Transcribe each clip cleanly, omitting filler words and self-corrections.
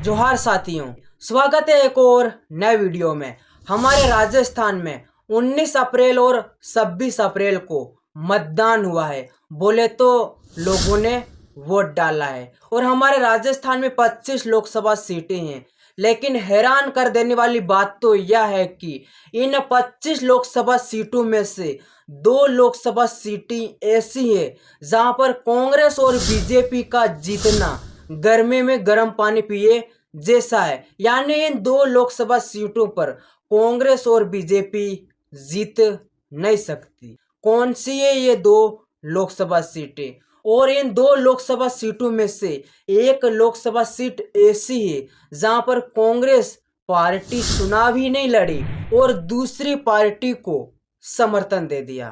जोहार साथियों, स्वागत है एक और नए वीडियो में। हमारे राजस्थान में 19 अप्रैल और 26 अप्रैल को मतदान हुआ है। बोले तो लोगों ने वोट डाला है और हमारे राजस्थान में 25 लोकसभा सीटें हैं। लेकिन हैरान कर देने वाली बात तो यह है कि इन 25 लोकसभा सीटों में से 2 लोकसभा सीटें ऐसी है जहां पर कांग्रेस और बीजेपी का जीतना गर्मी में गर्म पानी पिए जैसा है। यानी इन 2 लोकसभा सीटों पर कांग्रेस और बीजेपी जीत नहीं सकती। कौन सी है ये 2 लोकसभा सीटें? और इन 2 लोकसभा सीटों में से एक लोकसभा सीट ऐसी है जहां पर कांग्रेस पार्टी चुनाव ही नहीं लड़ी और दूसरी पार्टी को समर्थन दे दिया।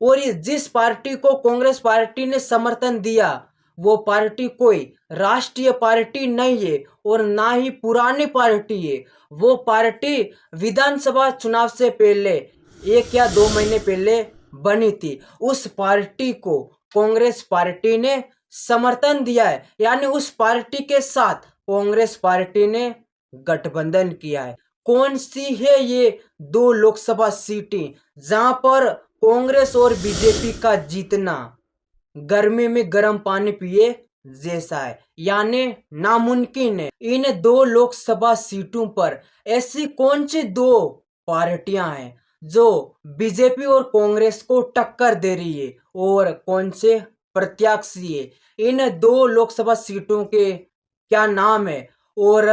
और जिस पार्टी को कांग्रेस पार्टी ने समर्थन दिया वो पार्टी कोई राष्ट्रीय पार्टी नहीं है और ना ही पुरानी पार्टी है। वो पार्टी विधानसभा चुनाव से पहले 1 या 2 महीने पहले बनी थी। उस पार्टी को कांग्रेस पार्टी ने समर्थन दिया है, यानी उस पार्टी के साथ कांग्रेस पार्टी ने गठबंधन किया है। कौन सी है ये 2 लोकसभा सीटें जहां पर कांग्रेस और बीजेपी का जीतना गर्मी में गर्म पानी पिए जैसा है, यानी नामुमकिन है। इन 2 लोकसभा सीटों पर ऐसी कौन सी 2 पार्टियां हैं जो बीजेपी और कांग्रेस को टक्कर दे रही है और कौन से प्रत्याशी है? इन 2 लोकसभा सीटों के क्या नाम है? और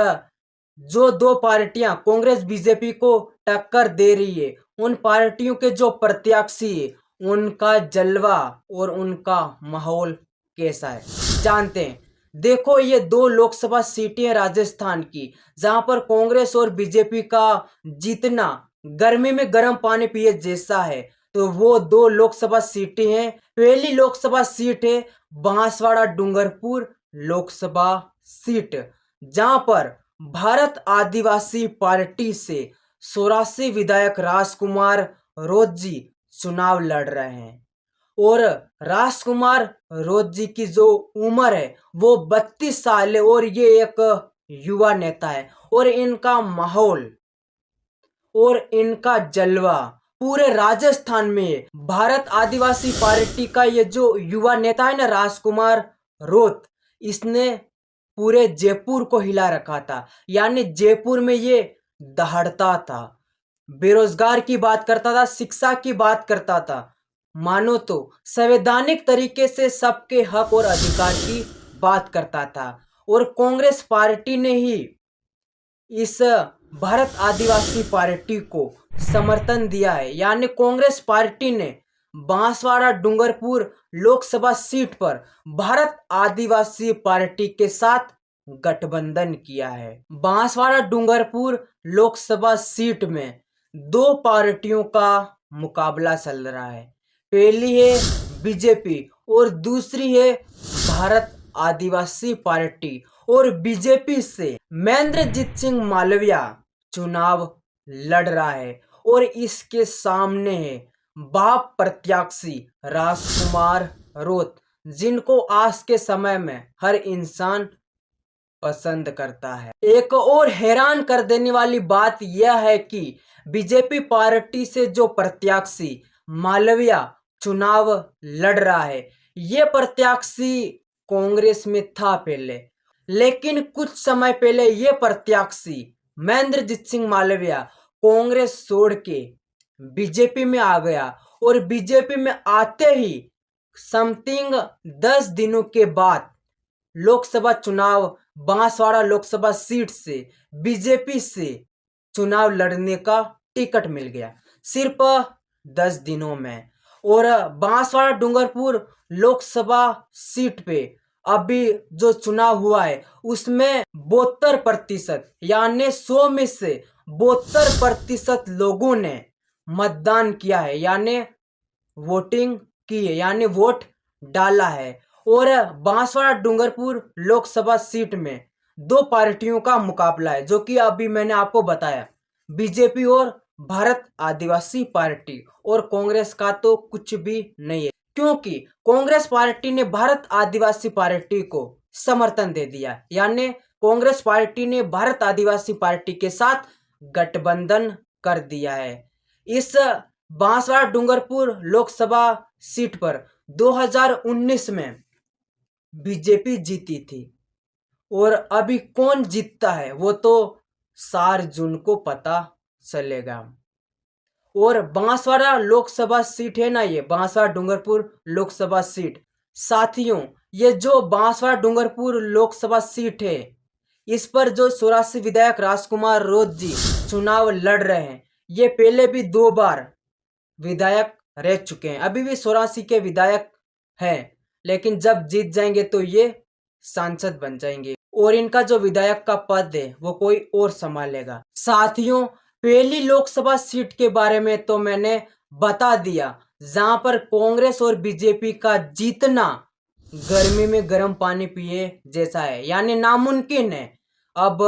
जो 2 पार्टियां कांग्रेस बीजेपी को टक्कर दे रही है उन पार्टियों के जो प्रत्याशी है उनका जलवा और उनका माहौल कैसा है, जानते हैं। देखो, ये 2 लोकसभा सीटें हैं राजस्थान की जहां पर कांग्रेस और बीजेपी का जीतना गर्मी में गर्म पानी पिए जैसा है। तो वो 2 लोकसभा सीटें हैं। पहली लोकसभा सीट है बांसवाड़ा डूंगरपुर लोकसभा सीट, जहां पर भारत आदिवासी पार्टी से 84 विधायक राजकुमार रोजी चुनाव लड़ रहे हैं। और राजकुमार रोजी की जो उम्र है वो 32 साल है और ये एक युवा नेता है। और इनका माहौल और इनका जलवा पूरे राजस्थान में। भारत आदिवासी पार्टी का ये जो युवा नेता है ना राजकुमार रोत, इसने पूरे जयपुर को हिला रखा था। यानी जयपुर में ये दहाड़ता था, बेरोजगार की बात करता था, शिक्षा की बात करता था, मानो तो संवैधानिक तरीके से सबके हक और अधिकार की बात करता था। और कांग्रेस पार्टी ने ही इस भारत आदिवासी पार्टी को समर्थन दिया है। यानी कांग्रेस पार्टी ने बांसवाड़ा डूंगरपुर लोकसभा सीट पर भारत आदिवासी पार्टी के साथ गठबंधन किया है। बांसवाड़ा डूंगरपुर लोकसभा सीट में 2 पार्टियों का मुकाबला चल रहा है। पहली है बीजेपी और दूसरी है भारत आदिवासी पार्टी। और बीजेपी से महेंद्रजीत सिंह मालविया चुनाव लड़ रहा है और इसके सामने है बाप प्रत्याशी राजकुमार रोत, जिनको आज के समय में हर इंसान पसंद करता है। एक और हैरान कर देने वाली बात यह है कि बीजेपी पार्टी से जो प्रत्याशी मालविया चुनाव लड़ रहा है, ये प्रत्याशी कांग्रेस में था पहले, लेकिन कुछ समय पहले ये प्रत्याशी महेंद्रजीत सिंह मालविया कांग्रेस छोड़ के बीजेपी में आ गया। और बीजेपी में आते ही समथिंग 10 दिनों के बाद लोकसभा चुनाव बांसवाड़ा लोकसभा सीट से बीजेपी से चुनाव लड़ने का टिकट मिल गया सिर्फ 10 दिनों में। और बांसवाड़ा डूंगरपुर लोकसभा सीट पे अभी जो चुनाव हुआ है उसमें 72% यानी 100 में से 72% लोगों ने मतदान किया है, यानी वोटिंग की है, यानी वोट डाला है। और बांसवाड़ा डूंगरपुर लोकसभा सीट में 2 पार्टियों का मुकाबला है, जो कि अभी मैंने आपको बताया, बीजेपी और भारत आदिवासी पार्टी। और कांग्रेस का तो कुछ भी नहीं है, क्योंकि कांग्रेस पार्टी ने भारत आदिवासी पार्टी को समर्थन दे दिया। यानी कांग्रेस पार्टी ने भारत आदिवासी पार्टी के साथ गठबंधन कर दिया है। इस बांसवाड़ा डूंगरपुर लोकसभा सीट पर 2019 में बीजेपी जीती थी और अभी कौन जीतता है वो तो 4 जून को पता चलेगा। और बांसवाड़ा लोकसभा सीट है ना, ये बांसवाड़ा डूंगरपुर लोकसभा सीट, साथियों ये जो बांसवाड़ा डूंगरपुर लोकसभा सीट है इस पर जो 84 विधायक राजकुमार रोज जी चुनाव लड़ रहे हैं, ये पहले भी 2 बार विधायक रह चुके हैं, अभी भी 84 के विधायक हैं, लेकिन जब जीत जाएंगे तो ये सांसद बन जाएंगे और इनका जो विधायक का पद है वो कोई और संभालेगा। साथियों पहली लोकसभा सीट के बारे में तो मैंने बता दिया, जहां पर कांग्रेस और बीजेपी का जीतना गर्मी में गर्म पानी पिए जैसा है, यानी नामुमकिन है। अब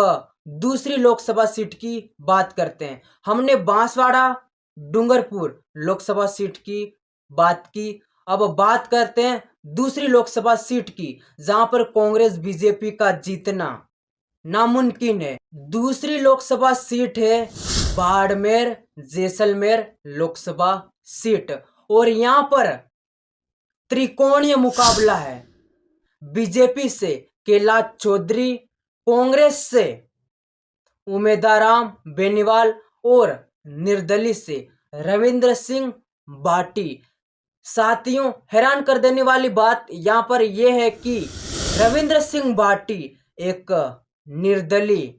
दूसरी लोकसभा सीट की बात करते हैं। हमने बांसवाड़ा डूंगरपुर लोकसभा सीट की बात की, अब बात करते हैं दूसरी लोकसभा सीट की जहां पर कांग्रेस बीजेपी का जीतना नामुमकिन है। दूसरी लोकसभा सीट है बाड़मेर जैसलमेर लोकसभा सीट और यहां पर त्रिकोणीय मुकाबला है। बीजेपी से कैलाश चौधरी, कांग्रेस से उमेदाराम बेनीवाल और निर्दलीय से रविंद्र सिंह भाटी। साथियों हैरान कर देने वाली बात यहां पर यह है कि रविंद्र सिंह भाटी एक निर्दलीय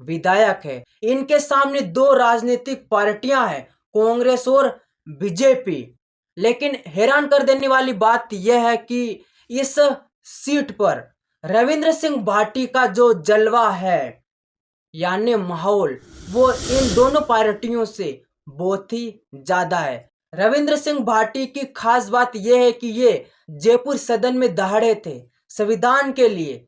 विधायक है। इनके सामने 2 राजनीतिक पार्टियां हैं, कांग्रेस और बीजेपी। लेकिन हैरान कर देने वाली बात यह है कि इस सीट पर रविंद्र सिंह भाटी का जो जलवा है यानी माहौल वो इन दोनों पार्टियों से बहुत ही ज्यादा है। रविंद्र सिंह भाटी की खास बात यह है कि ये जयपुर सदन में दहाड़े थे संविधान के लिए,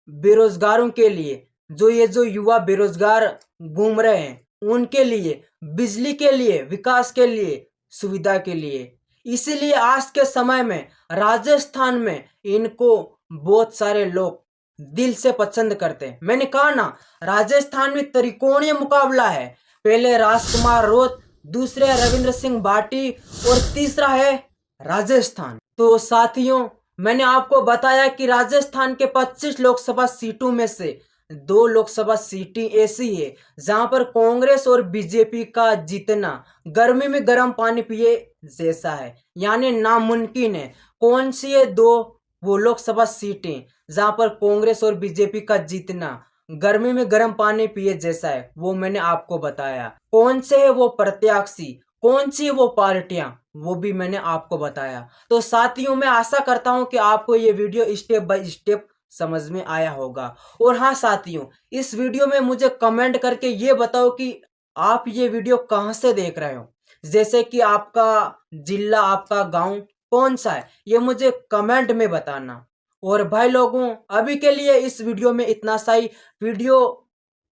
बेरोजगारों के लिए, जो युवा बेरोजगार घूम रहे हैं उनके लिए, बिजली के लिए, विकास के लिए, सुविधा के लिए। इसीलिए आज के समय में राजस्थान में इनको बहुत सारे लोग दिल से पसंद करते हैं। मैंने कहा ना राजस्थान में त्रिकोणीय मुकाबला है, पहले राजकुमार रोज, दूसरे रविंद्र सिंह भाटी और तीसरा है राजस्थान। तो साथियों मैंने आपको बताया कि राजस्थान के 25 लोकसभा सीटों में से 2 लोकसभा सीटें ऐसी है जहां पर कांग्रेस और बीजेपी का जीतना गर्मी में गर्म पानी पिए जैसा है, यानी नामुमकिन है। कौन सी है 2 वो लोकसभा सीटें जहां पर कांग्रेस और बीजेपी का जीतना गर्मी में गर्म पानी पिए जैसा है, वो मैंने आपको बताया। कौन से है वो प्रत्याशी, कौन सी है वो पार्टियां, वो भी मैंने आपको बताया। तो साथियों मैं आशा करता हूं कि आपको ये वीडियो स्टेप बाय स्टेप समझ में आया होगा। और हाँ साथियों इस वीडियो में मुझे कमेंट करके ये बताओ कि आप ये वीडियो कहाँ से देख रहे हो, जैसे कि आपका जिला, आपका गांव कौन सा है, ये मुझे कमेंट में बताना। और भाई लोगों अभी के लिए इस वीडियो में इतना सा ही। वीडियो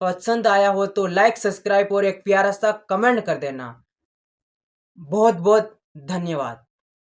पसंद आया हो तो लाइक, सब्सक्राइब और एक प्यारा सा कमेंट कर देना। बहुत बहुत धन्यवाद।